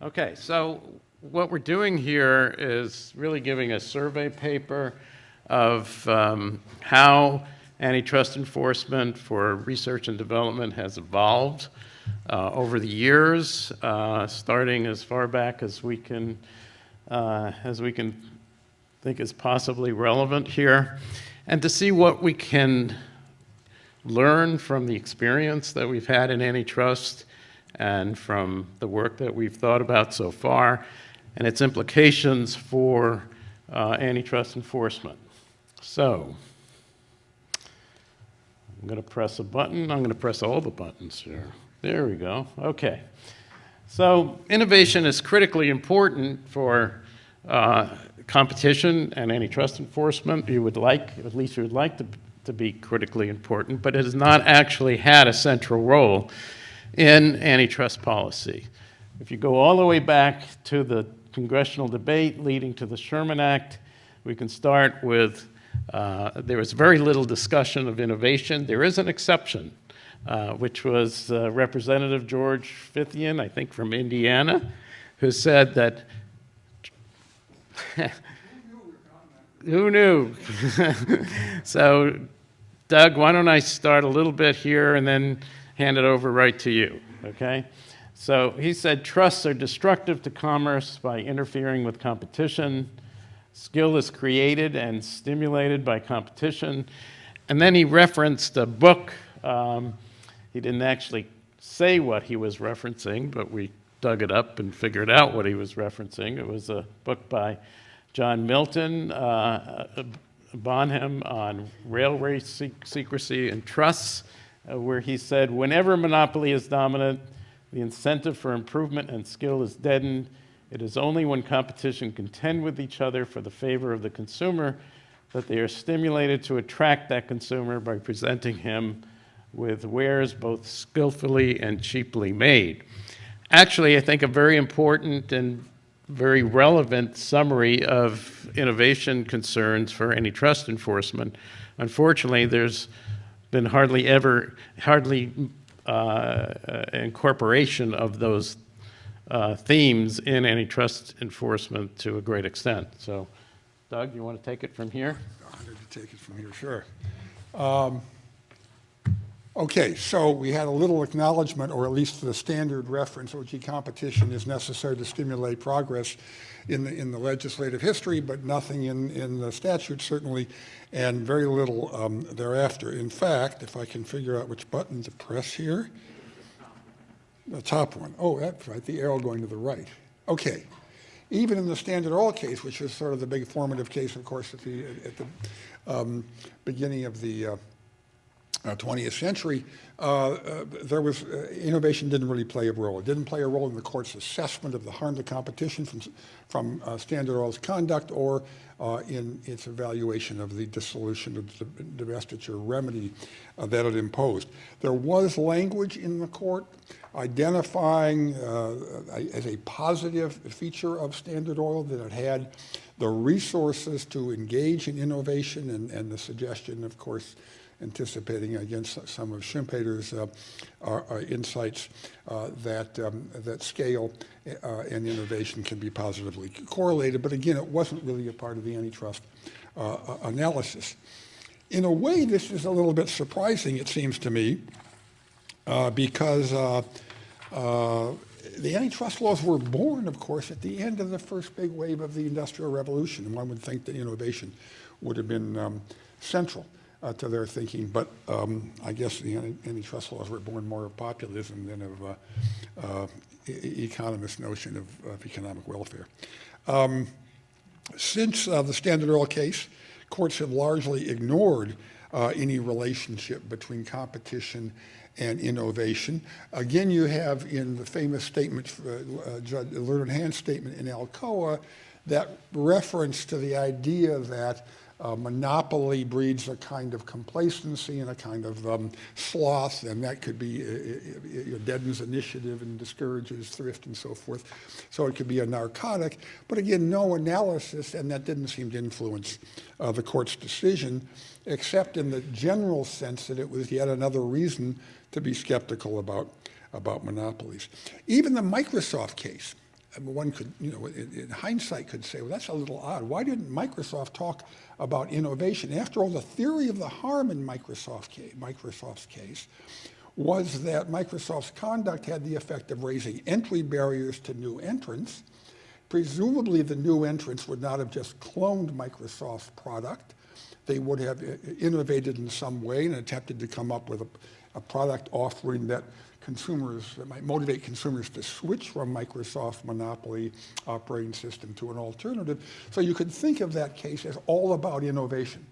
Okay, so what we're doing here is really giving a survey paper of how antitrust enforcement for research and development has evolved over the years, starting as far back as we can think is possibly relevant here, and to see what we can learn from the experience that we've had in antitrust and from the work that we've thought about so far and its implications for antitrust enforcement. So I'm going to press a button. I'm going to press all the buttons here. There we go. Okay. So innovation is critically important for competition and antitrust enforcement. You would like, at least you would like to be critically important, but it has not actually had a central role in antitrust policy. If you go all the way back to the congressional debate leading to the Sherman Act, we can start with there was very little discussion of innovation. There is an exception, which was Representative George Fithian, I think from Indiana, who said that who knew? So, Doug, why don't I start a little bit here and then hand it over right to you, okay? So he said, trusts are destructive to commerce by interfering with competition. Skill is created and stimulated by competition. And then he referenced a book. He didn't actually say what he was referencing, but we dug it up and figured out what he was referencing. It was a book by John Milton Bonham on railway secrecy and trusts, where he said, whenever monopoly is dominant, the incentive for improvement and skill is deadened. It is only when competition contend with each other for the favor of the consumer that they are stimulated to attract that consumer by presenting him with wares both skillfully and cheaply made. Actually, I think a very important and very relevant summary of innovation concerns for antitrust enforcement. Unfortunately, there's been hardly incorporation of those themes in antitrust enforcement to a great extent. So, Doug, you want to take it from here? Honored to take it from here, sure. Okay, so we had a little acknowledgement, or at least the standard reference, OG competition is necessary to stimulate progress in the legislative history, but nothing in the statute, certainly, and very little thereafter. In fact, if I can figure out which button to press here, the top one. Oh, that's right, the arrow going to the right. Okay. Even in the Standard Oil case, which is sort of the big formative case, of course, at the beginning of the 20th century, there was innovation didn't really play a role. It didn't play a role in the court's assessment of the harm to competition from Standard Oil's conduct, or in its evaluation of the dissolution of the divestiture remedy that it imposed. There was language in the court identifying as a positive feature of Standard Oil that it had the resources to engage in innovation, and the suggestion, of course, anticipating against some of Schumpeter's insights that scale and innovation can be positively correlated. But again, it wasn't really a part of the antitrust analysis. In a way, this is a little bit surprising, it seems to me, because the antitrust laws were born, of course, at the end of the first big wave of the Industrial Revolution, and one would think that innovation would have been central to their thinking, but I guess the antitrust laws were born more of populism than of economists' notion of economic welfare. Since the Standard Oil case, courts have largely ignored any relationship between competition and innovation. Again, you have in the famous statement, Judge Learned Hand statement in Alcoa, that reference to the idea that monopoly breeds a kind of complacency and a kind of sloth, and that could be deadens initiative and discourages thrift and so forth. So it could be a narcotic, but again, no analysis, and that didn't seem to influence the court's decision, except in the general sense that it was yet another reason to be skeptical about monopolies. Even the Microsoft case, I mean, one could, in hindsight could say, well, that's a little odd. Why didn't Microsoft talk about innovation? After all, the theory of the harm in Microsoft's case was that Microsoft's conduct had the effect of raising entry barriers to new entrants. Presumably, the new entrants would not have just cloned Microsoft's product. They would have innovated in some way and attempted to come up with a product offering that might motivate consumers to switch from Microsoft's monopoly operating system to an alternative. So you could think of that case as all about innovation,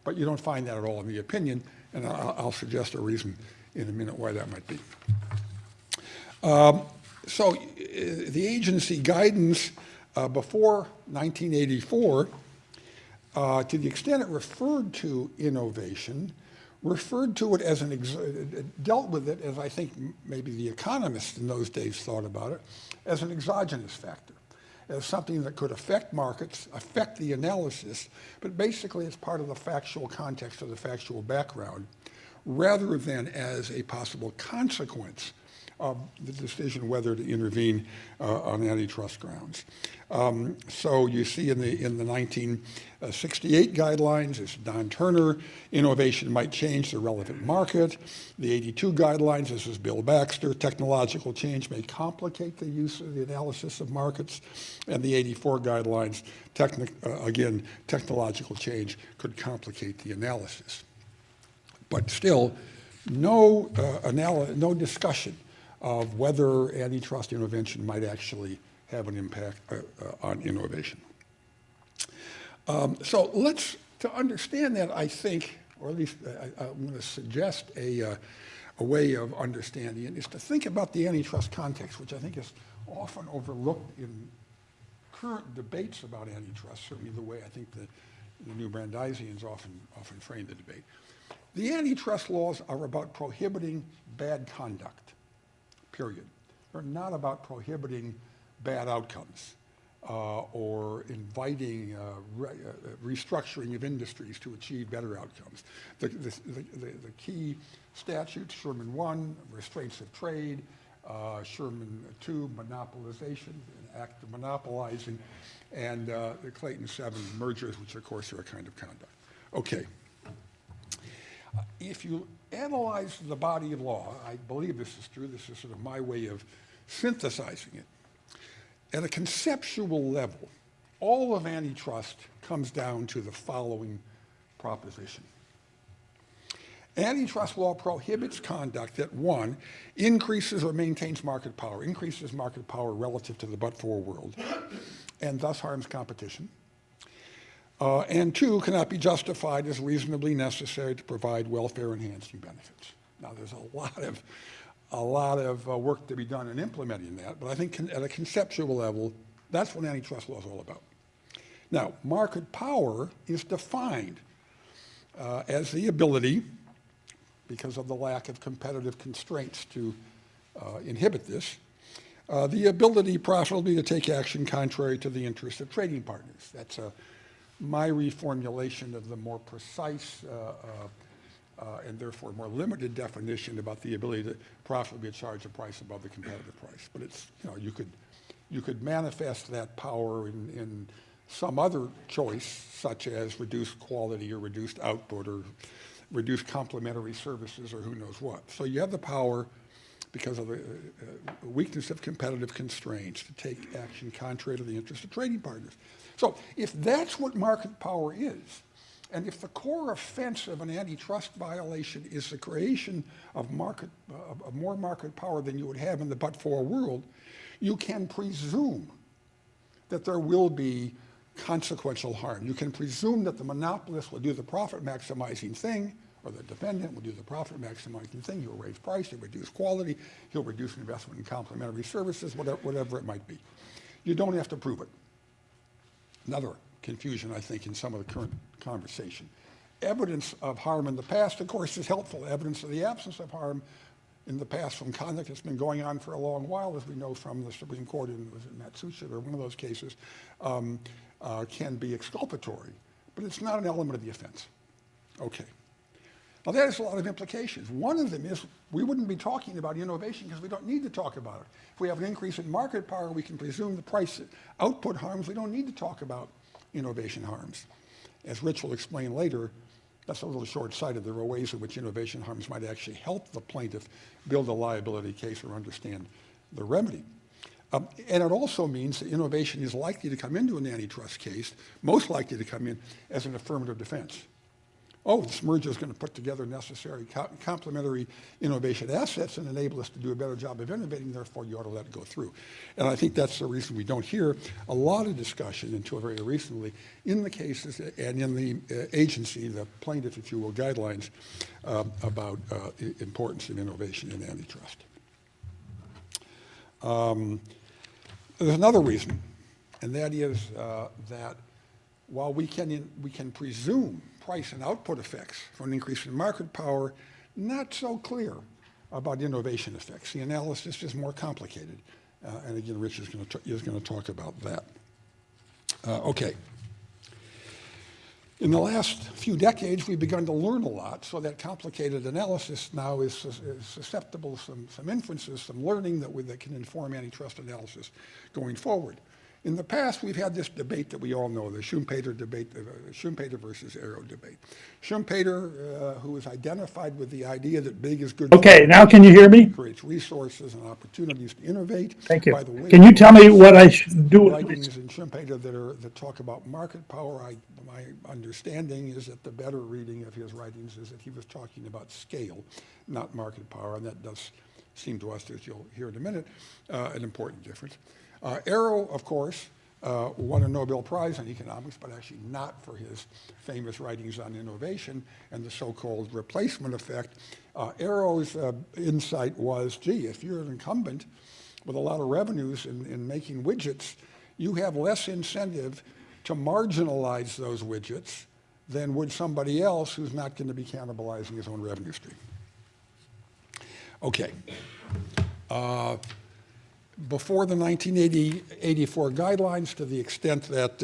but you don't find that at all in the opinion, and I'll suggest a reason in a minute why that might be. So the agency guidance before 1984, to the extent it referred to innovation, referred to it as dealt with it as I think maybe the economists in those days thought about it, as an exogenous factor, as something that could affect markets, affect the analysis, but basically as part of the factual context or the factual background, rather than as a possible consequence of the decision whether to intervene on antitrust grounds. So you see in the 1968 guidelines, it's Don Turner, innovation might change the relevant market. The 82 guidelines, this is Bill Baxter, technological change may complicate the use of the analysis of markets. And the 84 guidelines, again, technological change could complicate the analysis. But still, no discussion of whether antitrust intervention might actually have an impact on innovation. So to understand that, I think, or at least I'm going to suggest a way of understanding it, is to think about the antitrust context, which I think is often overlooked in current debates about antitrust, certainly the way I think the New Brandeisians often frame the debate. The antitrust laws are about prohibiting bad conduct, period. They're not about prohibiting bad outcomes or inviting restructuring of industries to achieve better outcomes. The key statutes, Sherman 1, restraints of trade, Sherman 2, monopolization, an act of monopolizing, and the Clayton 7, mergers, which of course are a kind of conduct. Okay. If you analyze the body of law, I believe this is true, this is sort of my way of synthesizing it. At a conceptual level, all of antitrust comes down to the following proposition. Antitrust law prohibits conduct that, one, increases or maintains market power, increases market power relative to the but-for world, and thus harms competition. And two, cannot be justified as reasonably necessary to provide welfare-enhancing benefits. Now, there's a lot of work to be done in implementing that, but I think at a conceptual level, that's what antitrust law is all about. Now, market power is defined as the ability, because of the lack of competitive constraints to inhibit this, the ability profitably to take action contrary to the interests of trading partners. That's my reformulation of the more precise and therefore more limited definition about the ability to profitably charge a price above the competitive price. But it's, you could manifest that power in some other choice, such as reduced quality or reduced output or reduced complementary services or who knows what. So you have the power, because of the weakness of competitive constraints, to take action contrary to the interest of trading partners. So if that's what market power is, and if the core offense of an antitrust violation is the creation of more market power than you would have in the but-for world, you can presume that there will be consequential harm. You can presume that the monopolist will do the profit-maximizing thing, or the defendant will do the profit-maximizing thing. He'll raise price, he'll reduce quality, he'll reduce investment in complementary services, whatever it might be. You don't have to prove it. Another confusion, I think, in some of the current conversation. Evidence of harm in the past, of course, is helpful. Evidence of the absence of harm in the past from conduct that's been going on for a long while, as we know from the Supreme Court in Matsushita or one of those cases, can be exculpatory. But it's not an element of the offense. Okay. Now that has a lot of implications. One of them is we wouldn't be talking about innovation because we don't need to talk about it. If we have an increase in market power, we can presume the price output harms. We don't need to talk about innovation harms. As Rich will explain later, that's a little short-sighted. There are ways in which innovation harms might actually help the plaintiff build a liability case or understand the remedy. And it also means that innovation is likely to come into an antitrust case, most likely to come in as an affirmative defense. Oh, this merger is going to put together necessary complementary innovation assets and enable us to do a better job of innovating, therefore you ought to let it go through. And I think that's the reason we don't hear a lot of discussion until very recently in the cases and in the agency, the plaintiff, if you will, guidelines about importance of innovation in antitrust. There's another reason, and that is that while we can presume price and output effects from an increase in market power, not so clear about innovation effects. The analysis is more complicated, and again, Rich is going to talk about that. Okay. In the last few decades, we've begun to learn a lot, so that complicated analysis now is susceptible to some inferences, some learning that can inform antitrust analysis going forward. In the past, we've had this debate that we all know, the Schumpeter debate, Schumpeter versus Arrow debate. Schumpeter, who was identified with the idea that big is good. Okay, now can you hear me? Creates resources and opportunities to innovate. Thank you. By the way, Can you tell me what I should do? Writings in Schumpeter that talk about market power, my understanding is that the better reading of his writings is that he was talking about scale, not market power, and that does seem to us, as you'll hear in a minute, an important difference. Arrow, of course, won a Nobel Prize in economics, but actually not for his famous writings on innovation and the so-called replacement effect. Arrow's insight was, gee, if you're an incumbent with a lot of revenues in making widgets, you have less incentive to marginalize those widgets than would somebody else who's not going to be cannibalizing his own revenue stream. Okay. Before the 1984 guidelines, to the extent that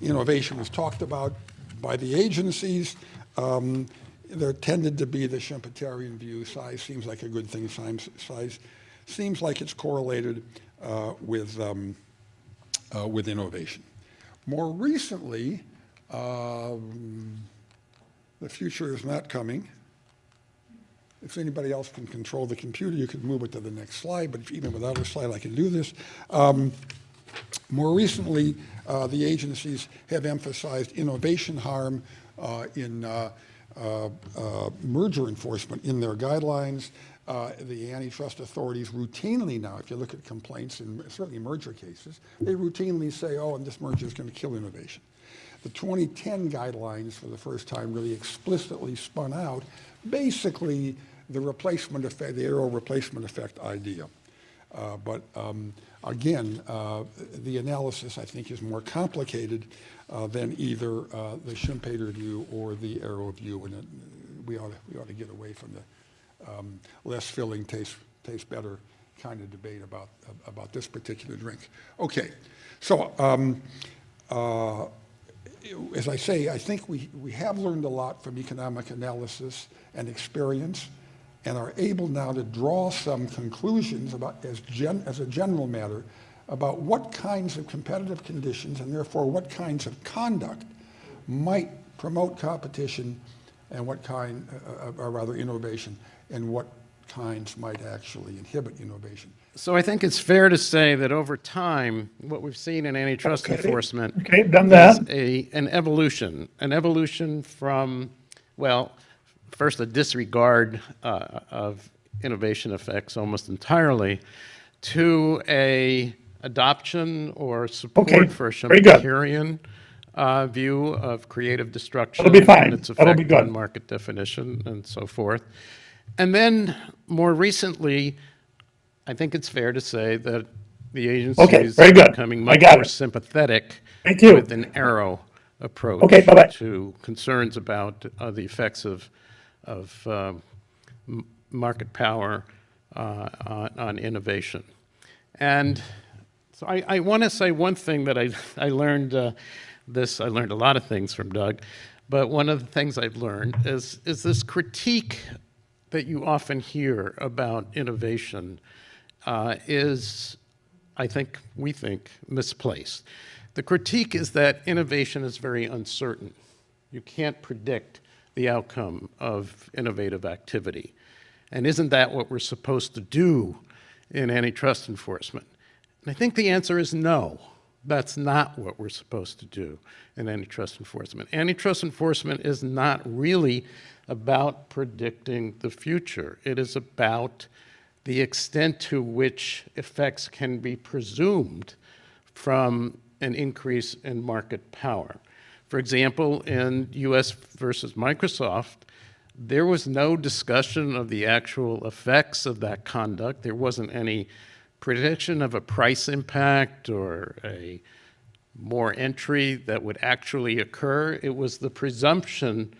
innovation was talked about by the agencies, there tended to be the Schumpeterian view. Size seems like a good thing. Size seems like it's correlated with innovation. More recently, the future is not coming. If anybody else can control the computer, you could move it to the next slide, but even without a slide, I can do this. More recently, the agencies have emphasized innovation harm in merger enforcement in their guidelines. The antitrust authorities routinely now, if you look at complaints in certainly merger cases, they routinely say, oh, and this merger is going to kill innovation. The 2010 guidelines for the first time really explicitly spun out basically the replacement effect, the Arrow replacement effect idea. But again, the analysis, I think, is more complicated than either the Schumpeter view or the Arrow view, and we ought to get away from the less filling, tastes better kind of debate about this particular drink. Okay, so as I say, I think we have learned a lot from economic analysis and experience, and are able now to draw some conclusions about, as a general matter, about what kinds of competitive conditions and therefore what kinds of conduct might promote competition and what kind, or rather innovation, and what kinds might actually inhibit innovation. So I think it's fair to say that over time, what we've seen in antitrust enforcement is an evolution from, well, first a disregard of innovation effects almost entirely, to a adoption or support for a Schumpeterian view of creative destruction and its effect on market definition and so forth. And then more recently, I think it's fair to say that the agencies are becoming much more sympathetic with an Arrow approach to concerns about the effects of market power on innovation. And so I want to say one thing that I learned this. I learned a lot of things from Doug, but one of the things I've learned is this critique that you often hear about innovation is, we think, misplaced. The critique is that innovation is very uncertain. You can't predict the outcome of innovative activity. And isn't that what we're supposed to do in antitrust enforcement? And I think the answer is no. That's not what we're supposed to do in antitrust enforcement. Antitrust enforcement is not really about predicting the future. It is about the extent to which effects can be presumed from an increase in market power. For example, in US versus Microsoft, there was no discussion of the actual effects of that conduct. There wasn't any prediction of a price impact or a more entry that would actually occur. It was the presumption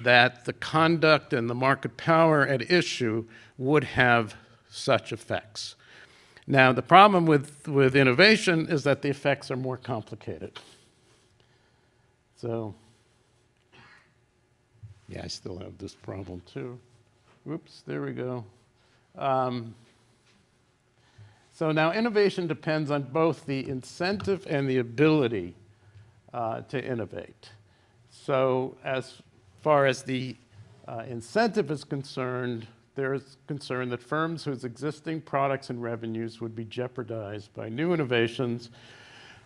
that the conduct and the market power at issue would have such effects. Now, the problem with innovation is that the effects are more complicated. So, yeah, I still have this problem too. Whoops, there we go. So now innovation depends on both the incentive and the ability to innovate. So as far as the incentive is concerned, there is concern that firms whose existing products and revenues would be jeopardized by new innovations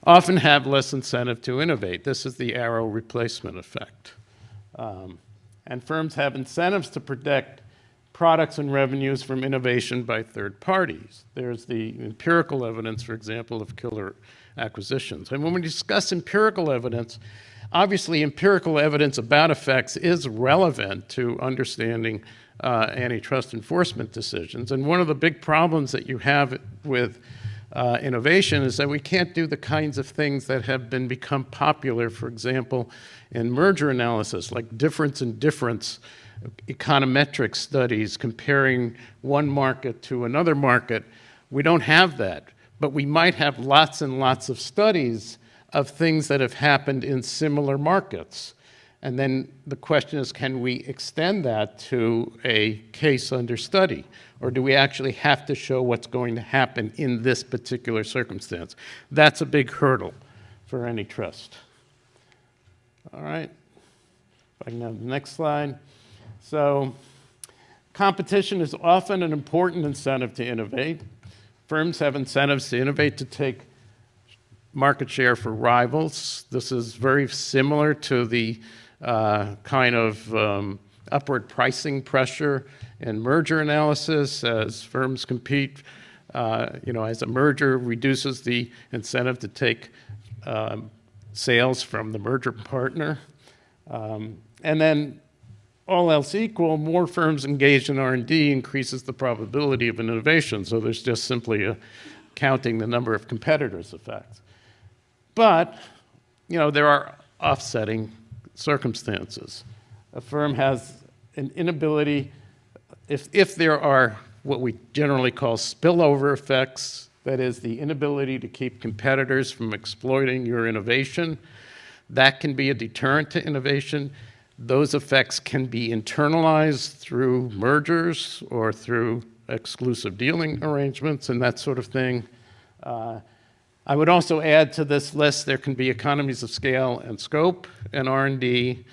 often have less incentive to innovate. This is the arrow replacement effect. And firms have incentives to protect products and revenues from innovation by third parties. There's the empirical evidence, for example, of killer acquisitions. And when we discuss empirical evidence, obviously empirical evidence about effects is relevant to understanding antitrust enforcement decisions. And one of the big problems that you have with innovation is that we can't do the kinds of things that have become popular, for example, in merger analysis, like difference in difference, econometric studies comparing one market to another market. We don't have that, but we might have lots and lots of studies of things that have happened in similar markets. And then the question is, can we extend that to a case under study? Or do we actually have to show what's going to happen in this particular circumstance? That's a big hurdle for antitrust. All right, if I can have the next slide. So competition is often an important incentive to innovate. Firms have incentives to innovate to take market share for rivals. This is very similar to the kind of upward pricing pressure in merger analysis as firms compete. As a merger reduces the incentive to take sales from the merger partner. And then all else equal, more firms engaged in R&D increases the probability of an innovation. So there's just simply a counting the number of competitors effect. But, there are offsetting circumstances. A firm has an inability, if there are what we generally call spillover effects, that is the inability to keep competitors from exploiting your innovation, that can be a deterrent to innovation. Those effects can be internalized through mergers or through exclusive dealing arrangements and that sort of thing. I would also add to this list, there can be economies of scale and scope in R&D.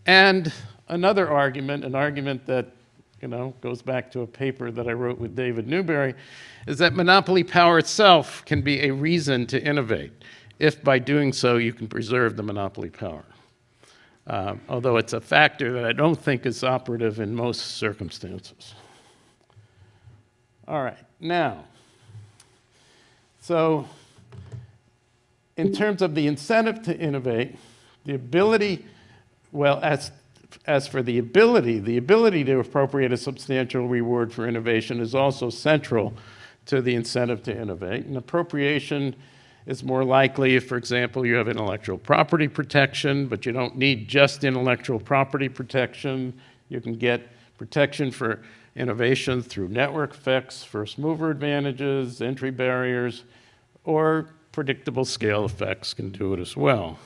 And another argument, an argument that goes back to a paper that I wrote with David Newberry, is that monopoly power itself can be a reason to innovate, if by doing so you can preserve the monopoly power. Although it's a factor that I don't think is operative in most circumstances. All right, now, so in terms of the incentive to innovate, the ability, as for the ability to appropriate a substantial reward for innovation is also central to the incentive to innovate. And appropriation is more likely if, for example, you have intellectual property protection, but you don't need just intellectual property protection. You can get protection for innovation through network effects, first mover advantages, entry barriers, or predictable scale effects can do it as well.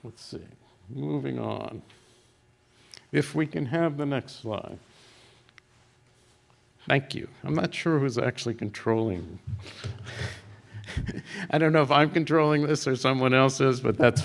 Let's see, moving on. If we can have the next slide. Thank you. I'm not sure who's actually controlling. I don't know if I'm controlling this or someone else is, but that's